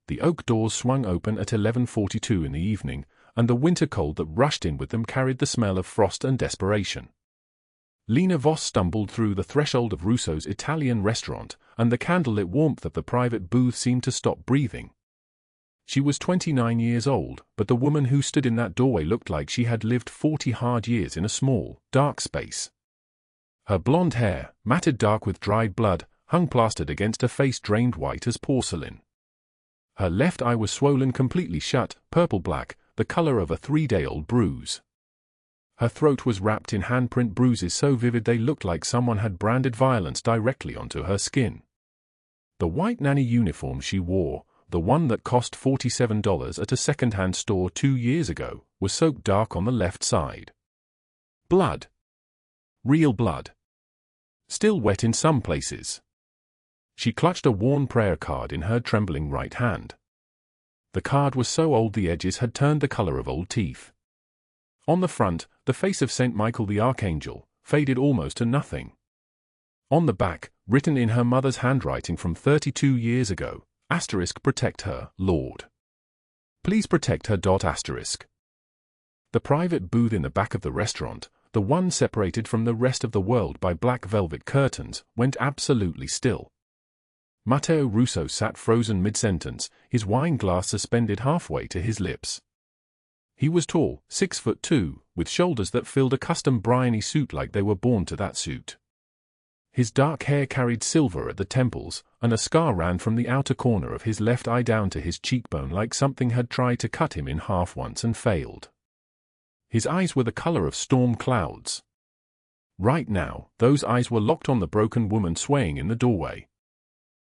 The oak doors swung open at 11:42 in the evening, and the winter cold that rushed in with them carried the smell of frost and desperation. Lena Voss stumbled through the threshold of Russo's Italian restaurant, and the candlelit warmth of the private booth seemed to stop breathing. She was 29 years old, but the woman who stood in that doorway looked like she had lived 40 hard years in a small, dark space. Her blonde hair, matted dark with dried blood, hung plastered against a face drained white as porcelain. Her left eye was swollen completely shut, purple-black, the color of a 3-day-old bruise. Her throat was wrapped in handprint bruises so vivid they looked like someone had branded violence directly onto her skin. The white nanny uniform she wore, the one that cost $47 at a second-hand store 2 years ago, was soaked dark on the left side. Blood. Real blood. Still wet in some places. She clutched a worn prayer card in her trembling right hand. The card was so old the edges had turned the color of old teeth. On the front, the face of Saint Michael the Archangel, faded almost to nothing. On the back, written in her mother's handwriting from 32 years ago, *, protect her, Lord. Please protect her. *. The private booth in the back of the restaurant, the one separated from the rest of the world by black velvet curtains, went absolutely still. Matteo Russo sat frozen mid-sentence, his wine glass suspended halfway to his lips. He was tall, 6'2", with shoulders that filled a custom Bryony suit like they were born to that suit. His dark hair carried silver at the temples, and a scar ran from the outer corner of his left eye down to his cheekbone like something had tried to cut him in half once and failed. His eyes were the color of storm clouds. Right now, those eyes were locked on the broken woman swaying in the doorway.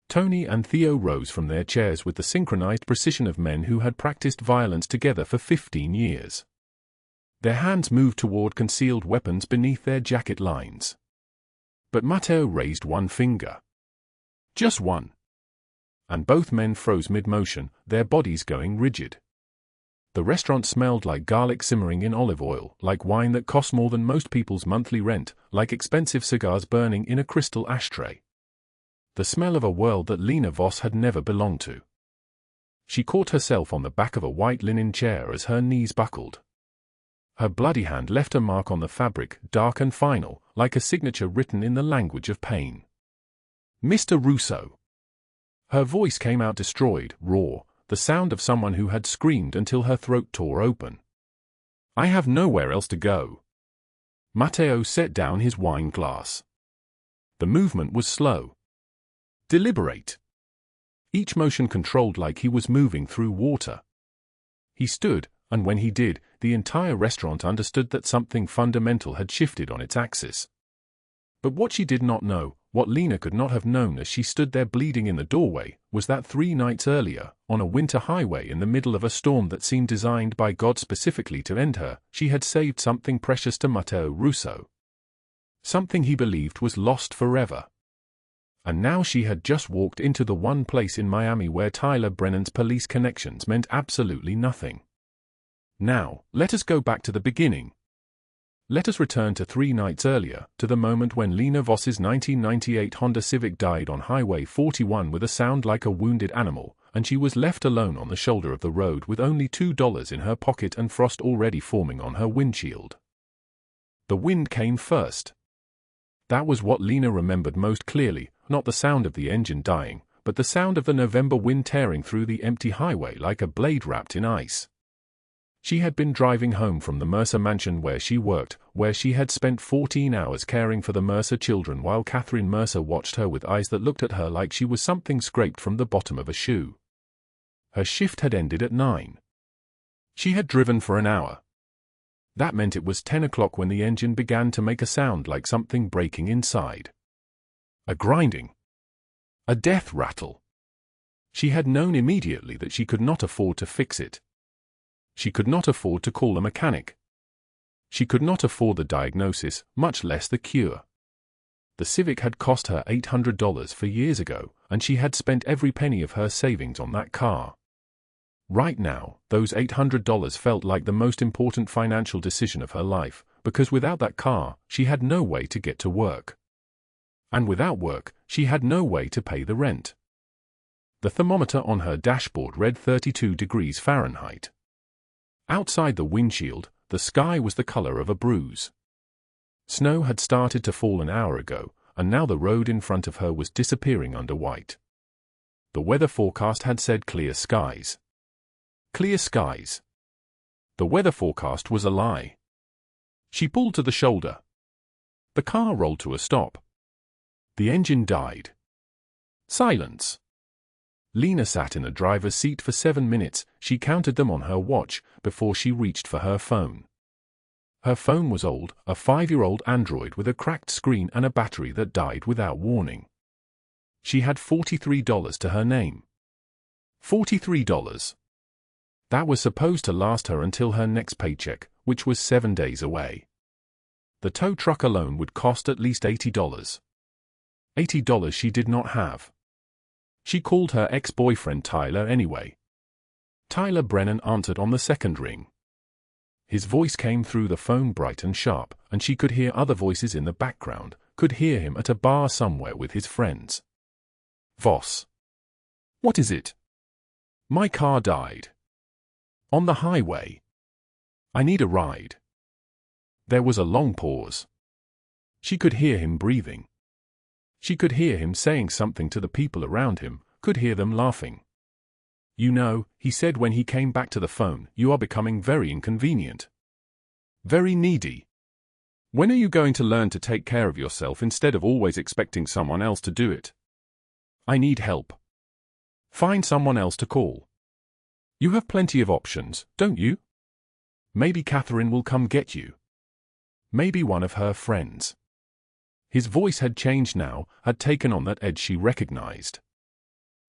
Tony and Theo rose from their chairs with the synchronized precision of men who had practiced violence together for 15 years. Their hands moved toward concealed weapons beneath their jacket lines. But Matteo raised one finger. Just one. And both men froze mid-motion, their bodies going rigid. The restaurant smelled like garlic simmering in olive oil, like wine that cost more than most people's monthly rent, like expensive cigars burning in a crystal ashtray. The smell of a world that Lena Voss had never belonged to. She caught herself on the back of a white linen chair as her knees buckled. Her bloody hand left a mark on the fabric, dark and final, like a signature written in the language of pain. Mr. Russo. Her voice came out destroyed, raw, the sound of someone who had screamed until her throat tore open. I have nowhere else to go. Matteo set down his wine glass. The movement was slow. Deliberate. Each motion controlled like he was moving through water. He stood, and when he did, the entire restaurant understood that something fundamental had shifted on its axis. But what she did not know, what Lena could not have known as she stood there bleeding in the doorway, was that 3 nights earlier, on a winter highway in the middle of a storm that seemed designed by God specifically to end her, she had saved something precious to Matteo Russo. Something he believed was lost forever. And now she had just walked into the one place in Miami where Tyler Brennan's police connections meant absolutely nothing. Now, let us go back to the beginning. Let us return to 3 nights earlier, to the moment when Lena Voss's 1998 Honda Civic died on Highway 41 with a sound like a wounded animal, and she was left alone on the shoulder of the road with only $2 in her pocket and frost already forming on her windshield. The wind came first. That was what Lena remembered most clearly, not the sound of the engine dying, but the sound of the November wind tearing through the empty highway like a blade wrapped in ice. She had been driving home from the Mercer mansion where she worked, where she had spent 14 hours caring for the Mercer children while Catherine Mercer watched her with eyes that looked at her like she was something scraped from the bottom of a shoe. Her shift had ended at 9. She had driven for an hour. That meant it was 10 o'clock when the engine began to make a sound like something breaking inside. A grinding. A death rattle. She had known immediately that she could not afford to fix it. She could not afford to call a mechanic. She could not afford the diagnosis, much less the cure. The Civic had cost her $800 for years ago, and she had spent every penny of her savings on that car. Right now, those $800 felt like the most important financial decision of her life, because without that car, she had no way to get to work. And without work, she had no way to pay the rent. The thermometer on her dashboard read 32 degrees Fahrenheit. Outside the windshield, the sky was the color of a bruise. Snow had started to fall an hour ago, and now the road in front of her was disappearing under white. The weather forecast had said clear skies. Clear skies. The weather forecast was a lie. She pulled to the shoulder. The car rolled to a stop. The engine died. Silence. Lena sat in the driver's seat for 7 minutes, she counted them on her watch, before she reached for her phone. Her phone was old, a 5-year-old Android with a cracked screen and a battery that died without warning. She had $43 to her name. $43. That was supposed to last her until her next paycheck, which was 7 days away. The tow truck alone would cost at least $80. $80 she did not have. She called her ex-boyfriend Tyler anyway. Tyler Brennan answered on the second ring. His voice came through the phone bright and sharp, and she could hear other voices in the background, could hear him at a bar somewhere with his friends. Voss. What is it? My car died. On the highway. I need a ride. There was a long pause. She could hear him breathing. She could hear him saying something to the people around him, could hear them laughing. You know, he said when he came back to the phone, you are becoming very inconvenient. Very needy. When are you going to learn to take care of yourself instead of always expecting someone else to do it? I need help. Find someone else to call. You have plenty of options, don't you? Maybe Catherine will come get you. Maybe one of her friends. His voice had changed now, had taken on that edge she recognized.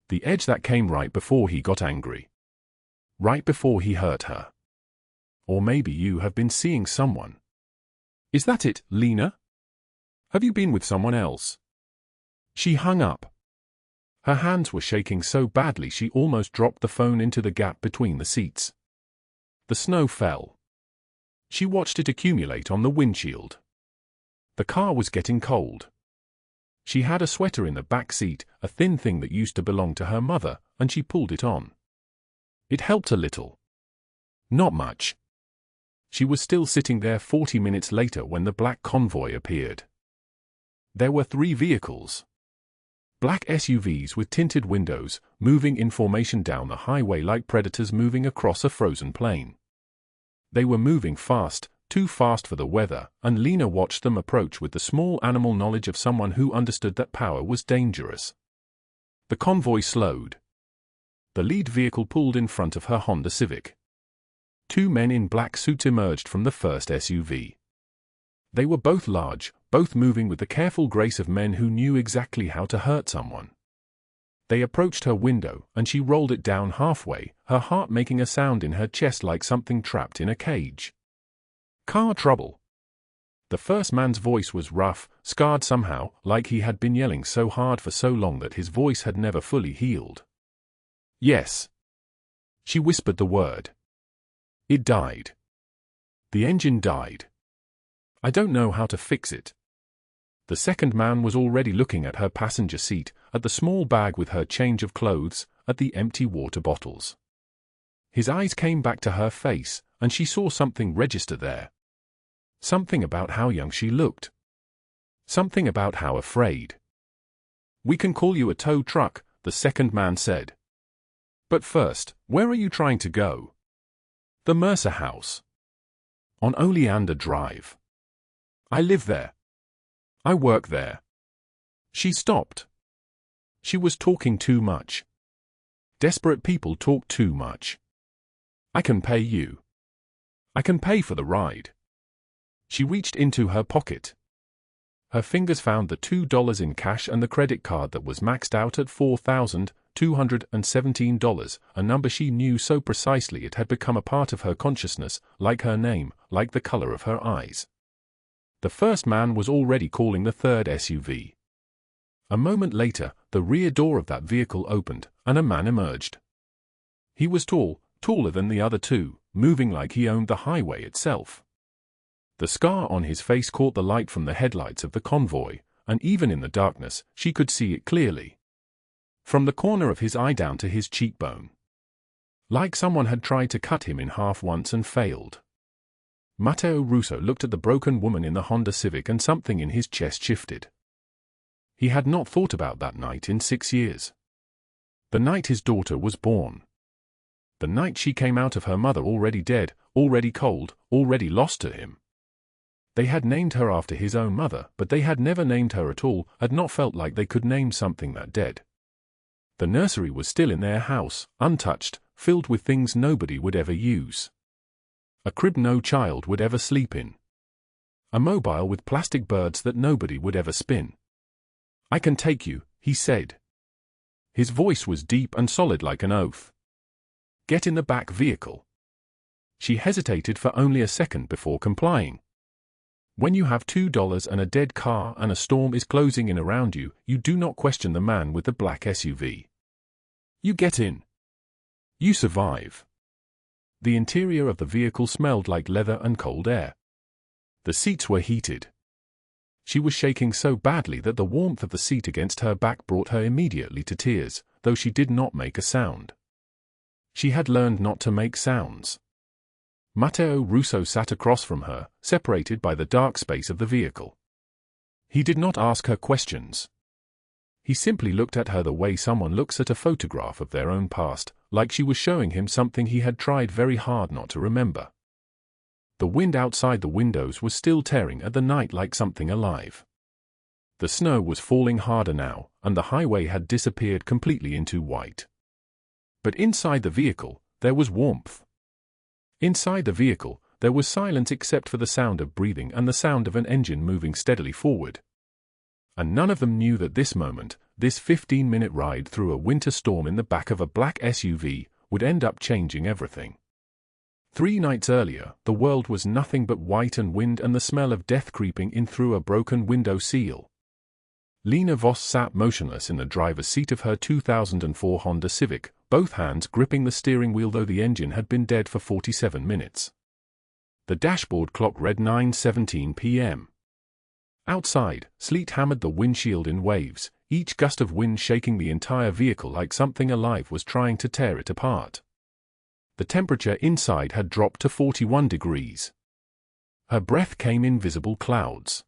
The edge that came right before he got angry. Right before he hurt her. Or maybe you have been seeing someone. Is that it, Lena? Have you been with someone else? She hung up. Her hands were shaking so badly she almost dropped the phone into the gap between the seats. The snow fell. She watched it accumulate on the windshield. The car was getting cold. She had a sweater in the back seat, a thin thing that used to belong to her mother, and she pulled it on. It helped a little. Not much. She was still sitting there 40 minutes later when the black convoy appeared. There were 3 vehicles. Black SUVs with tinted windows, moving in formation down the highway like predators moving across a frozen plain. They were moving fast, too fast for the weather, and Lena watched them approach with the small animal knowledge of someone who understood that power was dangerous. The convoy slowed. The lead vehicle pulled in front of her Honda Civic. 2 men in black suits emerged from the first SUV. They were both large, both moving with the careful grace of men who knew exactly how to hurt someone. They approached her window, and she rolled it down halfway, her heart making a sound in her chest like something trapped in a cage. Car trouble. The first man's voice was rough, scarred somehow, like he had been yelling so hard for so long that his voice had never fully healed. Yes. She whispered the word. It died. The engine died. I don't know how to fix it. The second man was already looking at her passenger seat, at the small bag with her change of clothes, at the empty water bottles. His eyes came back to her face, and she saw something register there. Something about how young she looked. Something about how afraid. We can call you a tow truck, the second man said. But first, where are you trying to go? The Mercer House. On Oleander Drive. I live there. I work there. She stopped. She was talking too much. Desperate people talk too much. I can pay you. I can pay for the ride. She reached into her pocket. Her fingers found the $2 in cash and the credit card that was maxed out at $4,217, a number she knew so precisely it had become a part of her consciousness, like her name, like the color of her eyes. The first man was already calling the third SUV. A moment later, the rear door of that vehicle opened, and a man emerged. He was tall, taller than the other 2, moving like he owned the highway itself. The scar on his face caught the light from the headlights of the convoy, and even in the darkness, she could see it clearly. from the corner of his eye down to his cheekbone. Like someone had tried to cut him in half once and failed. Matteo Russo looked at the broken woman in the Honda Civic and something in his chest shifted. He had not thought about that night in 6 years. The night his daughter was born. The night she came out of her mother already dead, already cold, already lost to him. They had named her after his own mother, but they had never named her at all, had not felt like they could name something that dead. The nursery was still in their house, untouched, filled with things nobody would ever use. A crib no child would ever sleep in. A mobile with plastic birds that nobody would ever spin. "I can take you," he said. His voice was deep and solid like an oath. "Get in the back vehicle." She hesitated for only a second before complying. When you have $2 and a dead car and a storm is closing in around you, you do not question the man with the black SUV. You get in. You survive. The interior of the vehicle smelled like leather and cold air. The seats were heated. She was shaking so badly that the warmth of the seat against her back brought her immediately to tears, though she did not make a sound. She had learned not to make sounds. Matteo Russo sat across from her, separated by the dark space of the vehicle. He did not ask her questions. He simply looked at her the way someone looks at a photograph of their own past, like she was showing him something he had tried very hard not to remember. The wind outside the windows was still tearing at the night like something alive. The snow was falling harder now, and the highway had disappeared completely into white. But inside the vehicle, there was warmth. Inside the vehicle, there was silence except for the sound of breathing and the sound of an engine moving steadily forward. And none of them knew that this moment, this 15-minute ride through a winter storm in the back of a black SUV, would end up changing everything. 3 nights earlier, the world was nothing but white and wind and the smell of death creeping in through a broken window seal. Lena Voss sat motionless in the driver's seat of her 2004 Honda Civic, both hands gripping the steering wheel though the engine had been dead for 47 minutes. The dashboard clock read 9:17 p.m. Outside, sleet hammered the windshield in waves, each gust of wind shaking the entire vehicle like something alive was trying to tear it apart. The temperature inside had dropped to 41 degrees. Her breath came in visible clouds.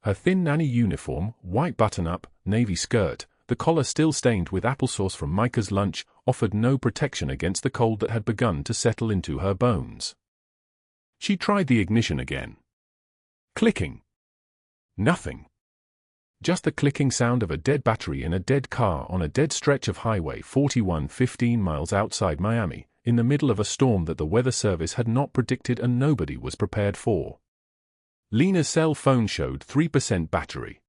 Her thin nanny uniform, white button-up, navy skirt, the collar still stained with applesauce from Micah's lunch, offered no protection against the cold that had begun to settle into her bones. She tried the ignition again. Clicking. Nothing. Just the clicking sound of a dead battery in a dead car on a dead stretch of Highway 41 15 miles outside Miami, in the middle of a storm that the weather service had not predicted and nobody was prepared for. Lena's cell phone showed 3% battery.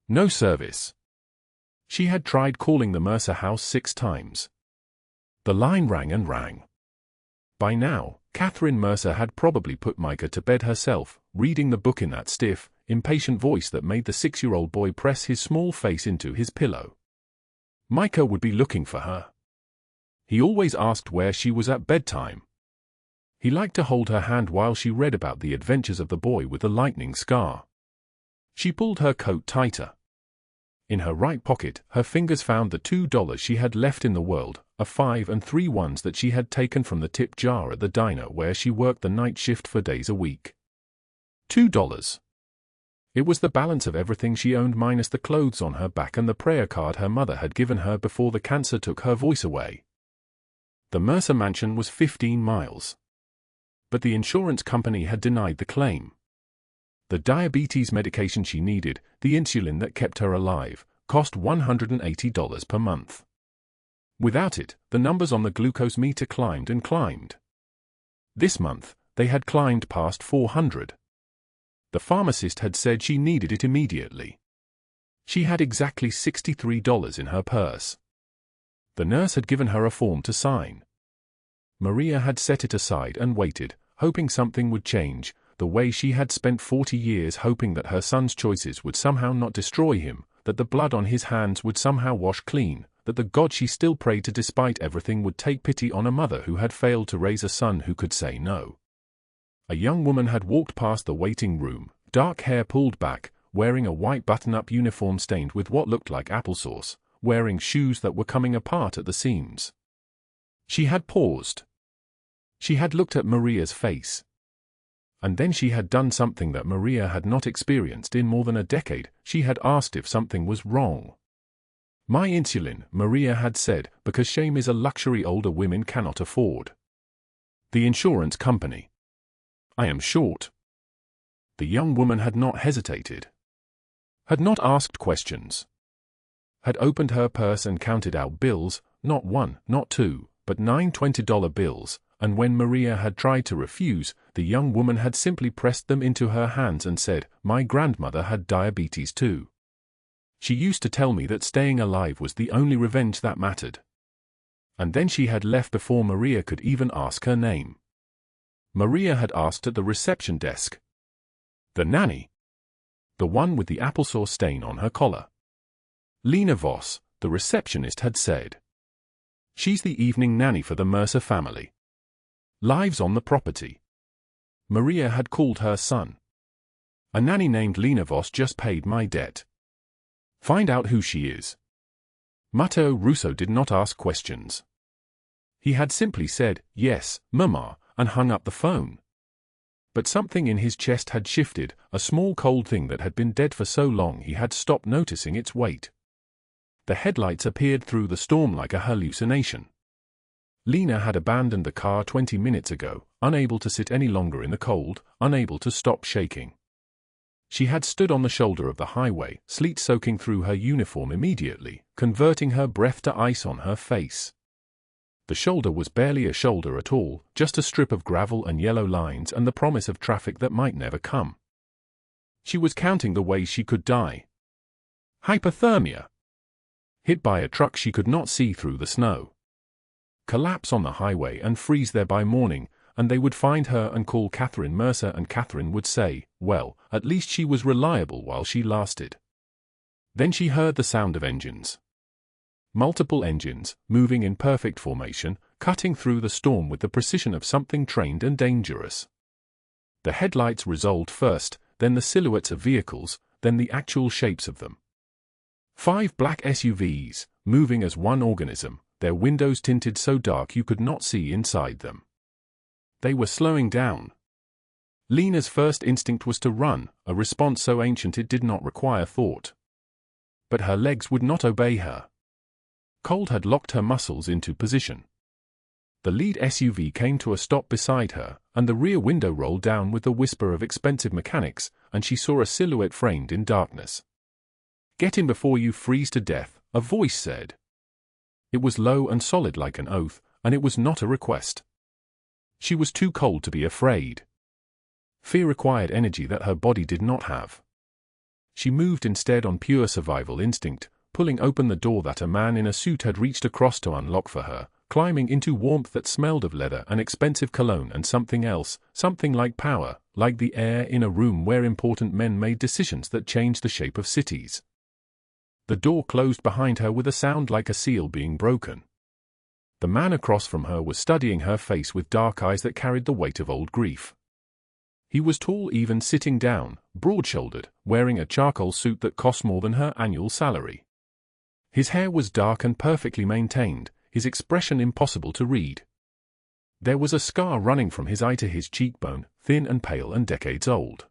No service. She had tried calling the Mercer house 6 times. The line rang and rang. By now, Catherine Mercer had probably put Micah to bed herself, reading the book in that stiff, impatient voice that made the 6-year-old boy press his small face into his pillow. Micah would be looking for her. He always asked where she was at bedtime. He liked to hold her hand while she read about the adventures of the boy with the lightning scar. She pulled her coat tighter. In her right pocket, her fingers found the $2 she had left in the world, a 5 and 3 ones that she had taken from the tip jar at the diner where she worked the night shift for days a week. $2. It was the balance of everything she owned minus the clothes on her back and the prayer card her mother had given her before the cancer took her voice away. The Mercer mansion was 15 miles. But the insurance company had denied the claim. The diabetes medication she needed, the insulin that kept her alive, cost $180 per month. Without it, the numbers on the glucose meter climbed and climbed. This month, they had climbed past 400. The pharmacist had said she needed it immediately. She had exactly $63 in her purse. The nurse had given her a form to sign. Maria had set it aside and waited, hoping something would change, the way she had spent 40 years hoping that her son's choices would somehow not destroy him, that the blood on his hands would somehow wash clean, that the God she still prayed to despite everything would take pity on a mother who had failed to raise a son who could say no. A young woman had walked past the waiting room, dark hair pulled back, wearing a white button-up uniform stained with what looked like applesauce, wearing shoes that were coming apart at the seams. She had paused. She had looked at Maria's face. And then she had done something that Maria had not experienced in more than a decade. She had asked if something was wrong. My insulin, Maria had said, because shame is a luxury older women cannot afford. The insurance company. I am short. The young woman had not hesitated. Had not asked questions. Had opened her purse and counted out bills, not one, not two, but 9 $20 bills, and when Maria had tried to refuse, the young woman had simply pressed them into her hands and said, "My grandmother had diabetes too. She used to tell me that staying alive was the only revenge that mattered." And then she had left before Maria could even ask her name. Maria had asked at the reception desk. The nanny. The one with the applesauce stain on her collar. Lena Voss, the receptionist, had said. She's the evening nanny for the Mercer family. Lives on the property. Maria had called her son. A nanny named Lena Voss just paid my debt. Find out who she is. Matteo Russo did not ask questions. He had simply said, "Yes, Mama," and hung up the phone. But something in his chest had shifted, a small cold thing that had been dead for so long he had stopped noticing its weight. The headlights appeared through the storm like a hallucination. Lena had abandoned the car 20 minutes ago, unable to sit any longer in the cold, unable to stop shaking. She had stood on the shoulder of the highway, sleet soaking through her uniform immediately, converting her breath to ice on her face. The shoulder was barely a shoulder at all, just a strip of gravel and yellow lines and the promise of traffic that might never come. She was counting the ways she could die. Hypothermia. Hit by a truck she could not see through the snow. Collapse on the highway and freeze there by morning, and they would find her and call Catherine Mercer, and Catherine would say, well, at least she was reliable while she lasted. Then she heard the sound of engines. Multiple engines, moving in perfect formation, cutting through the storm with the precision of something trained and dangerous. The headlights resolved first, then the silhouettes of vehicles, then the actual shapes of them. 5 black SUVs, moving as one organism, their windows tinted so dark you could not see inside them. They were slowing down. Lena's first instinct was to run, a response so ancient it did not require thought. But her legs would not obey her. Cold had locked her muscles into position. The lead SUV came to a stop beside her, and the rear window rolled down with the whisper of expensive mechanics, and she saw a silhouette framed in darkness. "Get in before you freeze to death," a voice said. It was low and solid like an oath, and it was not a request. She was too cold to be afraid. Fear required energy that her body did not have. She moved instead on pure survival instinct, pulling open the door that a man in a suit had reached across to unlock for her, climbing into warmth that smelled of leather and expensive cologne and something else, something like power, like the air in a room where important men made decisions that changed the shape of cities. The door closed behind her with a sound like a seal being broken. The man across from her was studying her face with dark eyes that carried the weight of old grief. He was tall, even sitting down, broad-shouldered, wearing a charcoal suit that cost more than her annual salary. His hair was dark and perfectly maintained, his expression impossible to read. There was a scar running from his eye to his cheekbone, thin and pale and decades old.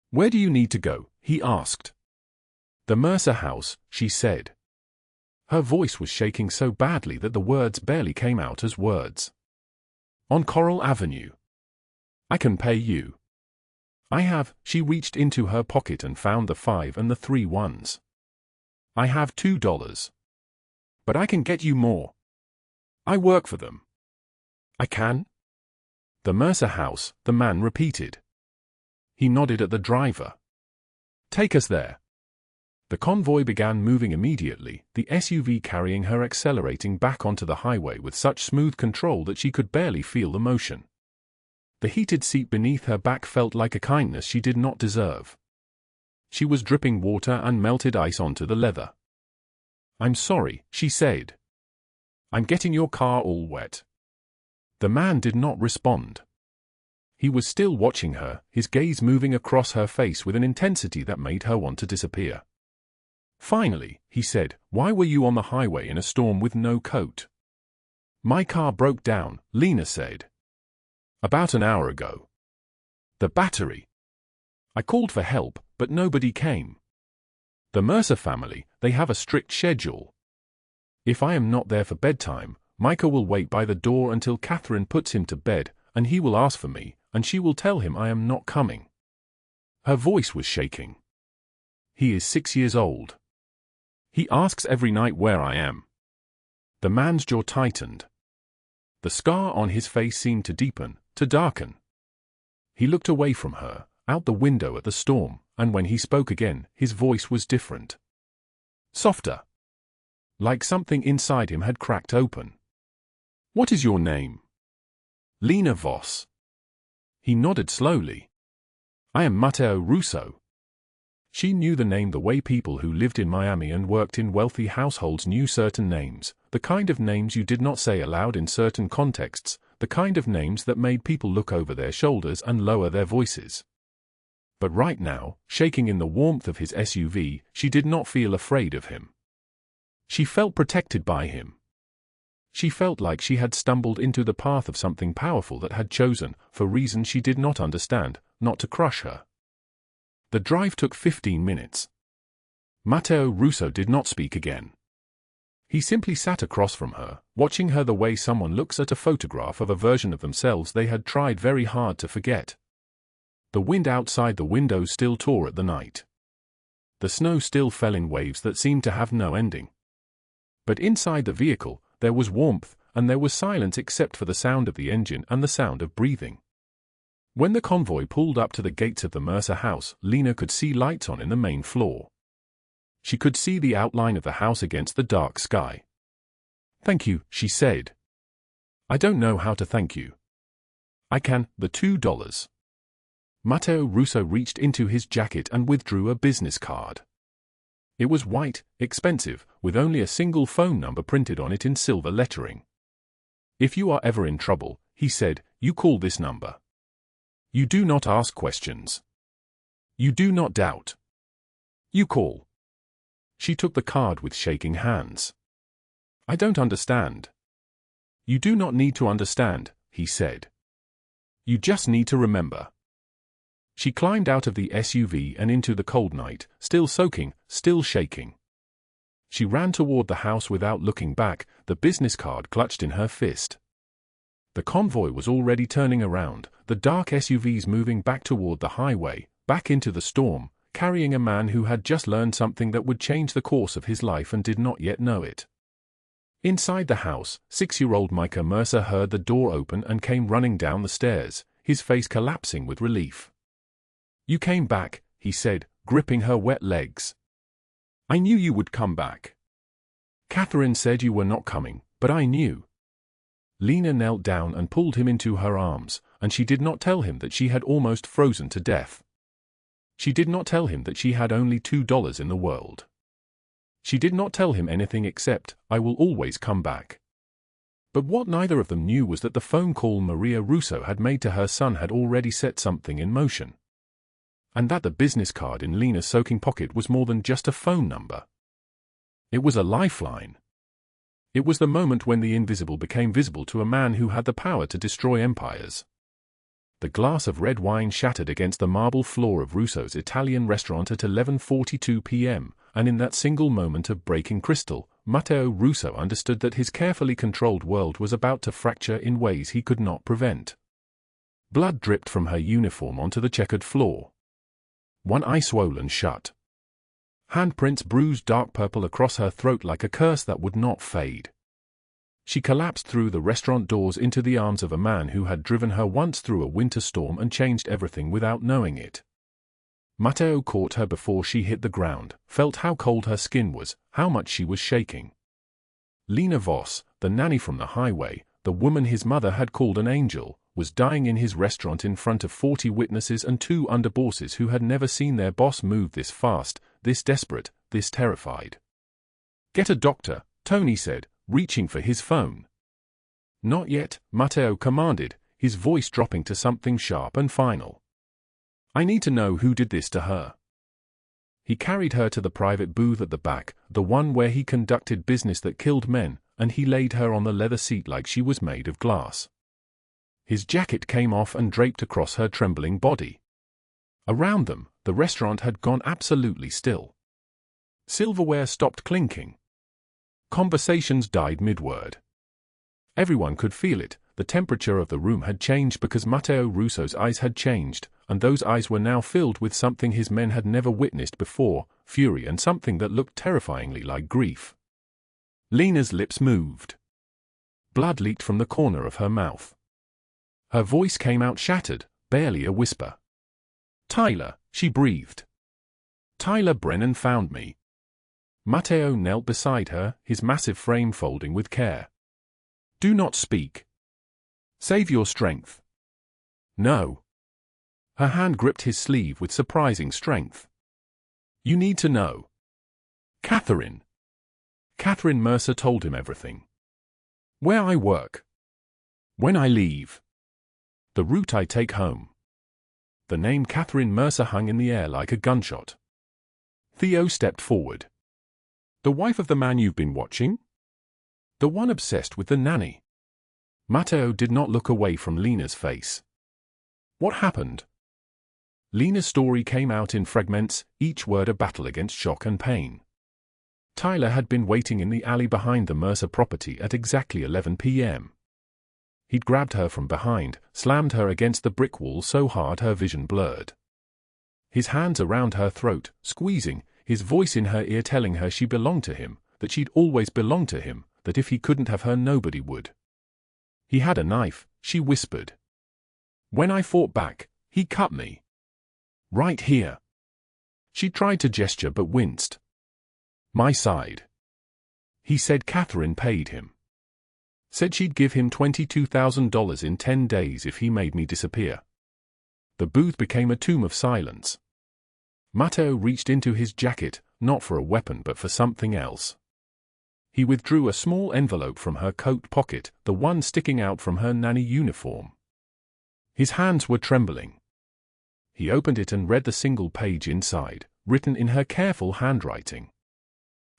"Where do you need to go?" he asked. "The Mercer house," she said. Her voice was shaking so badly that the words barely came out as words. "On Coral Avenue. I can pay you. I have." She reached into her pocket and found the 5 and the 3 ones. "I have $2. But I can get you more. I work for them." "I can?" "The Mercer house," the man repeated. He nodded at the driver. "Take us there." The convoy began moving immediately, the SUV carrying her accelerating back onto the highway with such smooth control that she could barely feel the motion. The heated seat beneath her back felt like a kindness she did not deserve. She was dripping water and melted ice onto the leather. "I'm sorry," she said. "I'm getting your car all wet." The man did not respond. He was still watching her, his gaze moving across her face with an intensity that made her want to disappear. Finally, he said, "Why were you on the highway in a storm with no coat?" "My car broke down," Lena said. "About an hour ago." "The battery." "I called for help, but nobody came." "The Mercer family, they have a strict schedule. If I am not there for bedtime, Micah will wait by the door until Catherine puts him to bed, and he will ask for me, and she will tell him I am not coming." Her voice was shaking. "He is 6 years old. He asks every night where I am." The man's jaw tightened. The scar on his face seemed to deepen, to darken. He looked away from her, out the window at the storm, and when he spoke again, his voice was different. Softer. Like something inside him had cracked open. "What is your name?" "Lena Voss." He nodded slowly. "I am Matteo Russo." She knew the name the way people who lived in Miami and worked in wealthy households knew certain names, the kind of names you did not say aloud in certain contexts, the kind of names that made people look over their shoulders and lower their voices. But right now, shaking in the warmth of his SUV, she did not feel afraid of him. She felt protected by him. She felt like she had stumbled into the path of something powerful that had chosen, for reasons she did not understand, not to crush her. The drive took 15 minutes. Matteo Russo did not speak again. He simply sat across from her, watching her the way someone looks at a photograph of a version of themselves they had tried very hard to forget. The wind outside the windows still tore at the night. The snow still fell in waves that seemed to have no ending. But inside the vehicle, there was warmth, and there was silence except for the sound of the engine and the sound of breathing. When the convoy pulled up to the gates of the Mercer house, Lena could see lights on in the main floor. She could see the outline of the house against the dark sky. "Thank you," she said. "I don't know how to thank you." "I can, the $2. Matteo Russo reached into his jacket and withdrew a business card. It was white, expensive, with only a single phone number printed on it in silver lettering. "If you are ever in trouble," he said, "you call this number. You do not ask questions. You do not doubt. You call." She took the card with shaking hands. "I don't understand." "You do not need to understand," he said. "You just need to remember." She climbed out of the SUV and into the cold night, still soaking, still shaking. She ran toward the house without looking back, the business card clutched in her fist. The convoy was already turning around, the dark SUVs moving back toward the highway, back into the storm, carrying a man who had just learned something that would change the course of his life and did not yet know it. Inside the house, 6-year-old Micah Mercer heard the door open and came running down the stairs, his face collapsing with relief. "You came back," he said, gripping her wet legs. "I knew you would come back. Catherine said you were not coming, but I knew." Lena knelt down and pulled him into her arms, and she did not tell him that she had almost frozen to death. She did not tell him that she had only $2 in the world. She did not tell him anything except, "I will always come back." But what neither of them knew was that the phone call Maria Russo had made to her son had already set something in motion. And that the business card in Lena's soaking pocket was more than just a phone number. It was a lifeline. It was the moment when the invisible became visible to a man who had the power to destroy empires. The glass of red wine shattered against the marble floor of Russo's Italian restaurant at 11:42 p.m., and in that single moment of breaking crystal, Matteo Russo understood that his carefully controlled world was about to fracture in ways he could not prevent. Blood dripped from her uniform onto the checkered floor. One eye swollen shut. Handprints bruised dark purple across her throat like a curse that would not fade. She collapsed through the restaurant doors into the arms of a man who had driven her once through a winter storm and changed everything without knowing it. Matteo caught her before she hit the ground, felt how cold her skin was, how much she was shaking. Lena Voss, the nanny from the highway, the woman his mother had called an angel, was dying in his restaurant in front of 40 witnesses and 2 underbosses who had never seen their boss move this fast, this desperate, this terrified. "Get a doctor," Tony said, reaching for his phone. "Not yet," Matteo commanded, his voice dropping to something sharp and final. "I need to know who did this to her." He carried her to the private booth at the back, the one where he conducted business that killed men, and he laid her on the leather seat like she was made of glass. His jacket came off and draped across her trembling body. Around them, the restaurant had gone absolutely still. Silverware stopped clinking. Conversations died mid-word. Everyone could feel it. The temperature of the room had changed because Matteo Russo's eyes had changed, and those eyes were now filled with something his men had never witnessed before, fury and something that looked terrifyingly like grief. Lena's lips moved. Blood leaked from the corner of her mouth. Her voice came out shattered, barely a whisper. "Tyler," she breathed. "Tyler Brennan found me." Matteo knelt beside her, his massive frame folding with care. "Do not speak. Save your strength." "No." Her hand gripped his sleeve with surprising strength. "You need to know. Catherine." Catherine Mercer told him everything. "Where I work. When I leave. The route I take home." The name Catherine Mercer hung in the air like a gunshot. Theo stepped forward. "The wife of the man you've been watching? The one obsessed with the nanny?" Matteo did not look away from Lena's face. "What happened?" Lena's story came out in fragments, each word a battle against shock and pain. Tyler had been waiting in the alley behind the Mercer property at exactly 11 p.m. He'd grabbed her from behind, slammed her against the brick wall so hard her vision blurred. His hands around her throat, squeezing, his voice in her ear telling her she belonged to him, that she'd always belonged to him, that if he couldn't have her nobody would. "He had a knife," she whispered. "When I fought back, he cut me. Right here." She tried to gesture but winced. "My side." He said Catherine paid him. Said she'd give him $22,000 in 10 days if he made me disappear. The booth became a tomb of silence. Matteo reached into his jacket, not for a weapon but for something else. He withdrew a small envelope from her coat pocket, the one sticking out from her nanny uniform. His hands were trembling. He opened it and read the single page inside, written in her careful handwriting.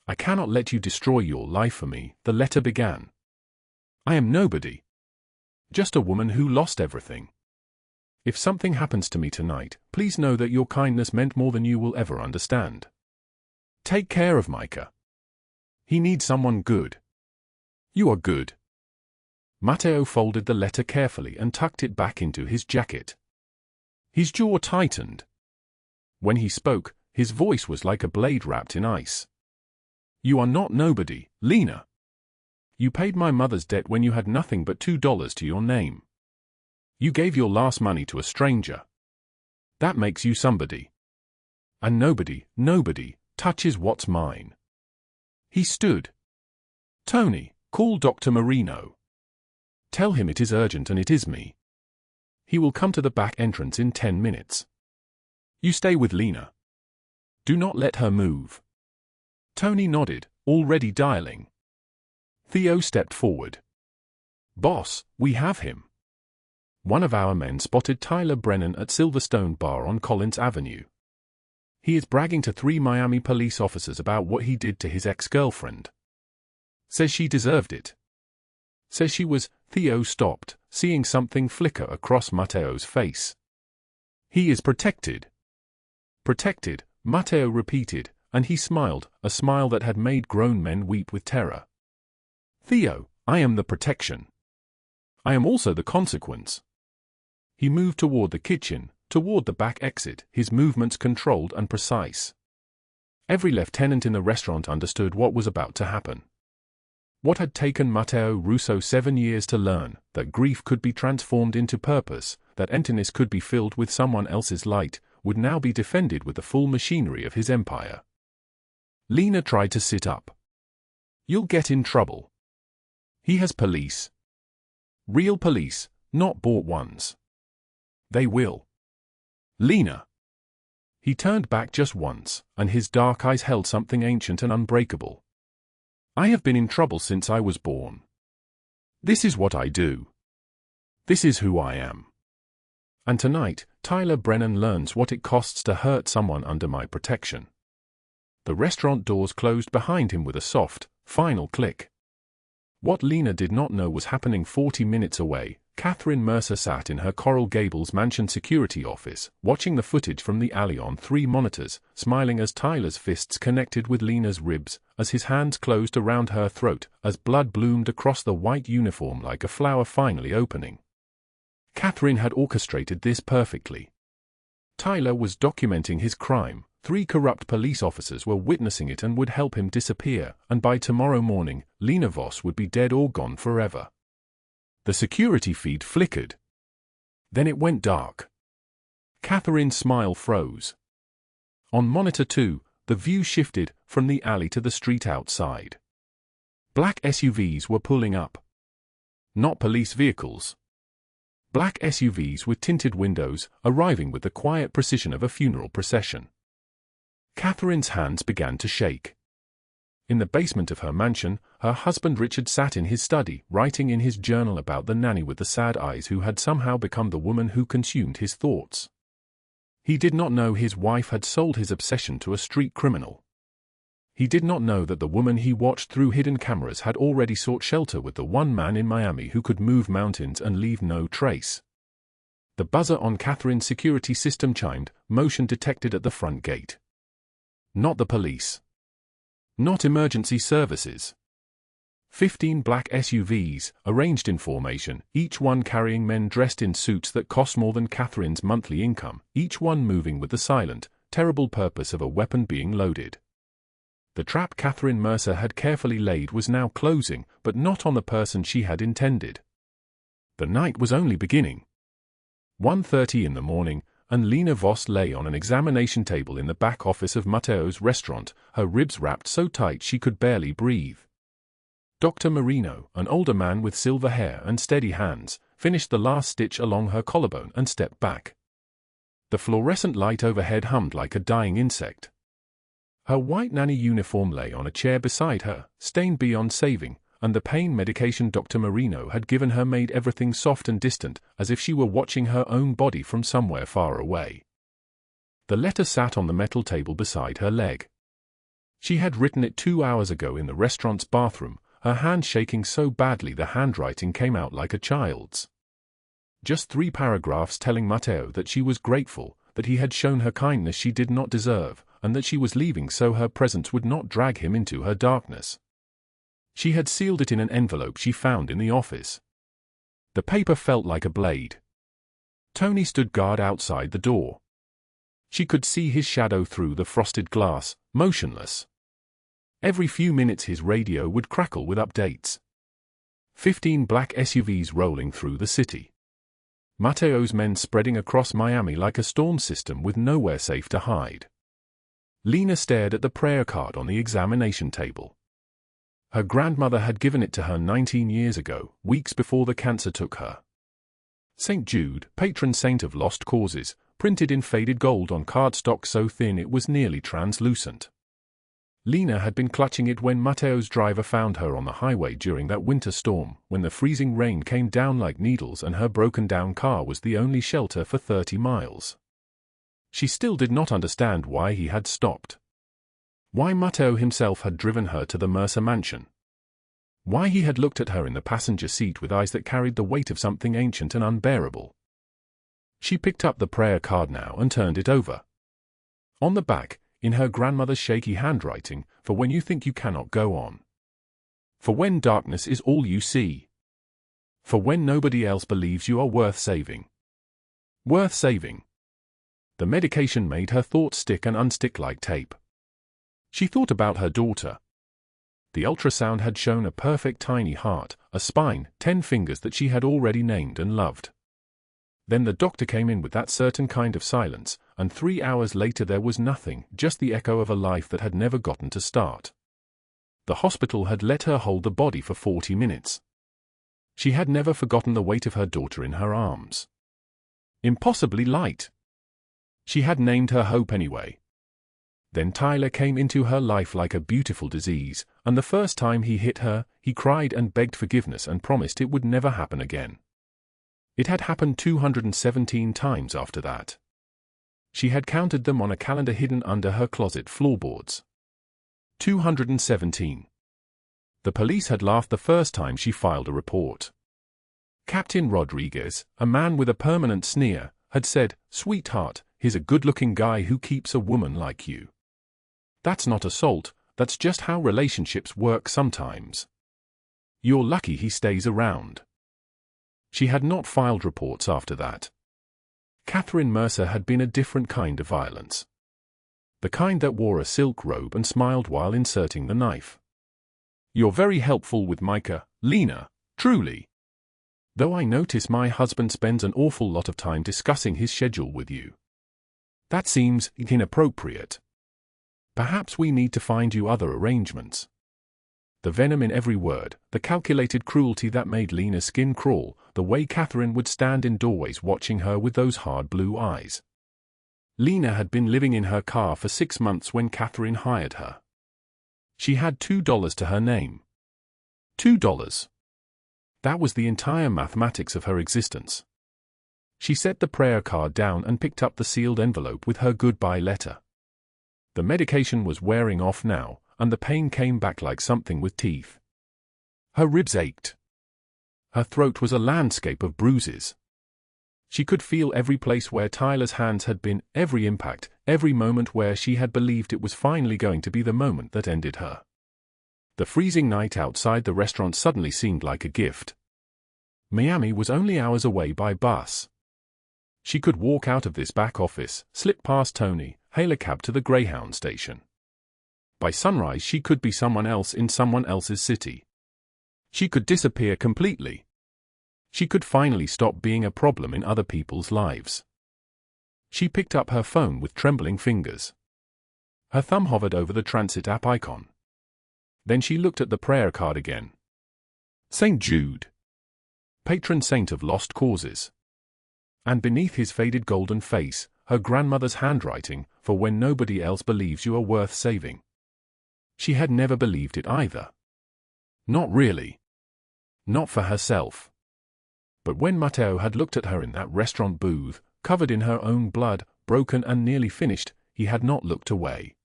"I cannot let you destroy your life for me," the letter began. "I am nobody. Just a woman who lost everything. If something happens to me tonight, please know that your kindness meant more than you will ever understand. Take care of Micah. He needs someone good. You are good." Matteo folded the letter carefully and tucked it back into his jacket. His jaw tightened. When he spoke, his voice was like a blade wrapped in ice. "You are not nobody, Lena. You paid my mother's debt when you had nothing but $2 to your name. You gave your last money to a stranger. That makes you somebody. And nobody touches what's mine." He stood. "Tony, call Dr. Marino. Tell him it is urgent and it is me. He will come to the back entrance in 10 minutes. You stay with Lena. Do not let her move." Tony nodded, already dialing. Theo stepped forward. "Boss, we have him." One of our men spotted Tyler Brennan at Silverstone Bar on Collins Avenue. He is bragging to 3 Miami police officers about what he did to his ex-girlfriend. Says she deserved it. Says she was. Theo stopped, seeing something flicker across Matteo's face. "He is protected." "Protected," Matteo repeated, and he smiled, a smile that had made grown men weep with terror. "Theo, I am the protection. I am also the consequence." He moved toward the kitchen, toward the back exit, his movements controlled and precise. Every lieutenant in the restaurant understood what was about to happen. What had taken Matteo Russo 7 years to learn, that grief could be transformed into purpose, that emptiness could be filled with someone else's light, would now be defended with the full machinery of his empire. Lena tried to sit up. "You'll get in trouble. He has police. Real police, not bought ones. They will." "Lena." He turned back just once, and his dark eyes held something ancient and unbreakable. "I have been in trouble since I was born. This is what I do. This is who I am. And tonight, Tyler Brennan learns what it costs to hurt someone under my protection. The restaurant doors closed behind him with a soft, final click. What Lena did not know was happening 40 minutes away. Catherine Mercer sat in her Coral Gables mansion security office, watching the footage from the alley on 3 monitors, smiling as Tyler's fists connected with Lena's ribs, as his hands closed around her throat, as blood bloomed across the white uniform like a flower finally opening. Catherine had orchestrated this perfectly. Tyler was documenting his crime. 3 corrupt police officers were witnessing it and would help him disappear, and by tomorrow morning, Lena Voss would be dead or gone forever. The security feed flickered. Then it went dark. Catherine's smile froze. On monitor 2, the view shifted from the alley to the street outside. Black SUVs were pulling up. Not police vehicles. Black SUVs with tinted windows, arriving with the quiet precision of a funeral procession. Catherine's hands began to shake. In the basement of her mansion, her husband Richard sat in his study, writing in his journal about the nanny with the sad eyes who had somehow become the woman who consumed his thoughts. He did not know his wife had sold his obsession to a street criminal. He did not know that the woman he watched through hidden cameras had already sought shelter with the one man in Miami who could move mountains and leave no trace. The buzzer on Catherine's security system chimed, motion detected at the front gate. Not the police. Not emergency services. 15 black SUVs, arranged in formation, each one carrying men dressed in suits that cost more than Catherine's monthly income, each one moving with the silent, terrible purpose of a weapon being loaded. The trap Catherine Mercer had carefully laid was now closing, but not on the person she had intended. The night was only beginning. 1:30 in the morning, and Lena Voss lay on an examination table in the back office of Matteo's restaurant, her ribs wrapped so tight she could barely breathe. Dr. Marino, an older man with silver hair and steady hands, finished the last stitch along her collarbone and stepped back. The fluorescent light overhead hummed like a dying insect. Her white nanny uniform lay on a chair beside her, stained beyond saving, and the pain medication Dr. Marino had given her made everything soft and distant, as if she were watching her own body from somewhere far away. The letter sat on the metal table beside her leg. She had written it 2 hours ago in the restaurant's bathroom, her hand shaking so badly the handwriting came out like a child's. Just 3 paragraphs telling Matteo that she was grateful, that he had shown her kindness she did not deserve, and that she was leaving so her presence would not drag him into her darkness. She had sealed it in an envelope she found in the office. The paper felt like a blade. Tony stood guard outside the door. She could see his shadow through the frosted glass, motionless. Every few minutes his radio would crackle with updates. 15 black SUVs rolling through the city. Matteo's men spreading across Miami like a storm system with nowhere safe to hide. Lena stared at the prayer card on the examination table. Her grandmother had given it to her 19 years ago, weeks before the cancer took her. St. Jude, patron saint of lost causes, printed in faded gold on cardstock so thin it was nearly translucent. Lena had been clutching it when Matteo's driver found her on the highway during that winter storm, when the freezing rain came down like needles and her broken-down car was the only shelter for 30 miles. She still did not understand why he had stopped. Why Matteo himself had driven her to the Mercer mansion. Why he had looked at her in the passenger seat with eyes that carried the weight of something ancient and unbearable. She picked up the prayer card now and turned it over. On the back, in her grandmother's shaky handwriting, for when you think you cannot go on. For when darkness is all you see. For when nobody else believes you are worth saving. Worth saving. The medication made her thoughts stick and unstick like tape. She thought about her daughter. The ultrasound had shown a perfect tiny heart, a spine, 10 fingers that she had already named and loved. Then the doctor came in with that certain kind of silence, and 3 hours later there was nothing, just the echo of a life that had never gotten to start. The hospital had let her hold the body for 40 minutes. She had never forgotten the weight of her daughter in her arms. Impossibly light. She had named her Hope anyway. Then Tyler came into her life like a beautiful disease, and the first time he hit her, he cried and begged forgiveness and promised it would never happen again. It had happened 217 times after that. She had counted them on a calendar hidden under her closet floorboards. 217. The police had laughed the first time she filed a report. Captain Rodriguez, a man with a permanent sneer, had said, "Sweetheart, here's a good-looking guy who keeps a woman like you. That's not assault, that's just how relationships work sometimes. You're lucky he stays around." She had not filed reports after that. Catherine Mercer had been a different kind of violence. The kind that wore a silk robe and smiled while inserting the knife. "You're very helpful with Micah, Lena, truly. Though I notice my husband spends an awful lot of time discussing his schedule with you. That seems inappropriate. Perhaps we need to find you other arrangements." The venom in every word, the calculated cruelty that made Lena's skin crawl, the way Catherine would stand in doorways watching her with those hard blue eyes. Lena had been living in her car for 6 months when Catherine hired her. She had $2 to her name. $2. That was the entire mathematics of her existence. She set the prayer card down and picked up the sealed envelope with her goodbye letter. The medication was wearing off now, and the pain came back like something with teeth. Her ribs ached. Her throat was a landscape of bruises. She could feel every place where Tyler's hands had been, every impact, every moment where she had believed it was finally going to be the moment that ended her. The freezing night outside the restaurant suddenly seemed like a gift. Miami was only hours away by bus. She could walk out of this back office, slip past Tony, hail a cab to the Greyhound station. By sunrise she could be someone else in someone else's city. She could disappear completely. She could finally stop being a problem in other people's lives. She picked up her phone with trembling fingers. Her thumb hovered over the transit app icon. Then she looked at the prayer card again. St. Jude, patron saint of lost causes. And beneath his faded golden face, her grandmother's handwriting, for when nobody else believes you are worth saving. She had never believed it either. Not really. Not for herself. But when Matteo had looked at her in that restaurant booth, covered in her own blood, broken and nearly finished, he had not looked away.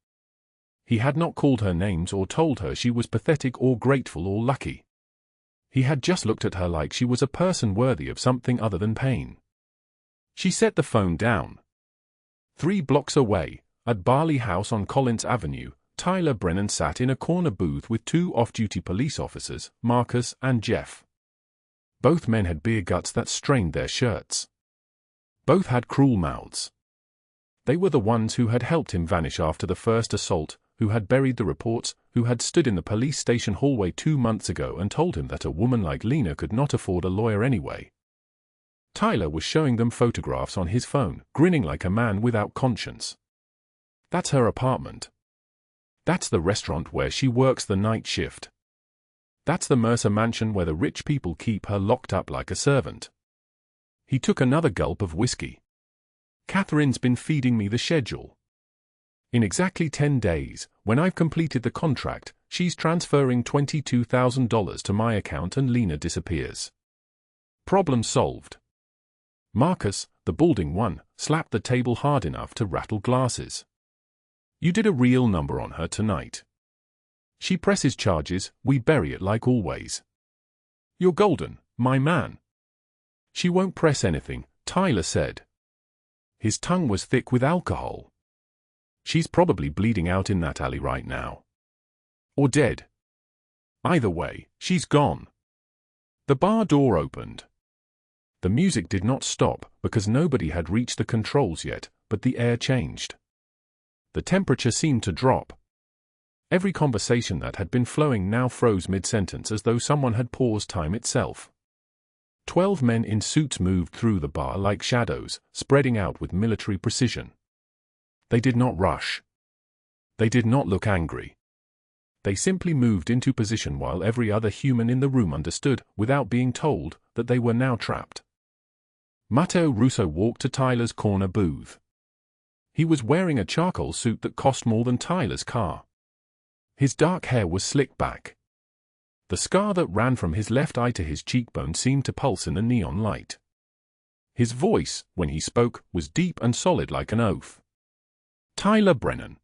He had not called her names or told her she was pathetic or grateful or lucky. He had just looked at her like she was a person worthy of something other than pain. She set the phone down. 3 blocks away, at Barley House on Collins Avenue, Tyler Brennan sat in a corner booth with 2 off-duty police officers, Marcus and Jeff. Both men had beer guts that strained their shirts. Both had cruel mouths. They were the ones who had helped him vanish after the first assault, who had buried the reports, who had stood in the police station hallway 2 months ago and told him that a woman like Lena could not afford a lawyer anyway. Tyler was showing them photographs on his phone, grinning like a man without conscience. That's her apartment. That's the restaurant where she works the night shift. That's the Mercer mansion where the rich people keep her locked up like a servant. He took another gulp of whiskey. Catherine's been feeding me the schedule. In exactly 10 days, when I've completed the contract, she's transferring $22,000 to my account and Lena disappears. Problem solved. Marcus, the balding one, slapped the table hard enough to rattle glasses. You did a real number on her tonight. She presses charges, we bury it like always. You're golden, my man. She won't press anything, Tyler said. His tongue was thick with alcohol. She's probably bleeding out in that alley right now. Or dead. Either way, she's gone. The bar door opened. The music did not stop because nobody had reached the controls yet, but the air changed. The temperature seemed to drop. Every conversation that had been flowing now froze mid-sentence as though someone had paused time itself. 12 men in suits moved through the bar like shadows, spreading out with military precision. They did not rush. They did not look angry. They simply moved into position while every other human in the room understood, without being told, that they were now trapped. Matteo Russo walked to Tyler's corner booth. He was wearing a charcoal suit that cost more than Tyler's car. His dark hair was slicked back. The scar that ran from his left eye to his cheekbone seemed to pulse in the neon light. His voice, when he spoke, was deep and solid like an oath. Tyler Brennan.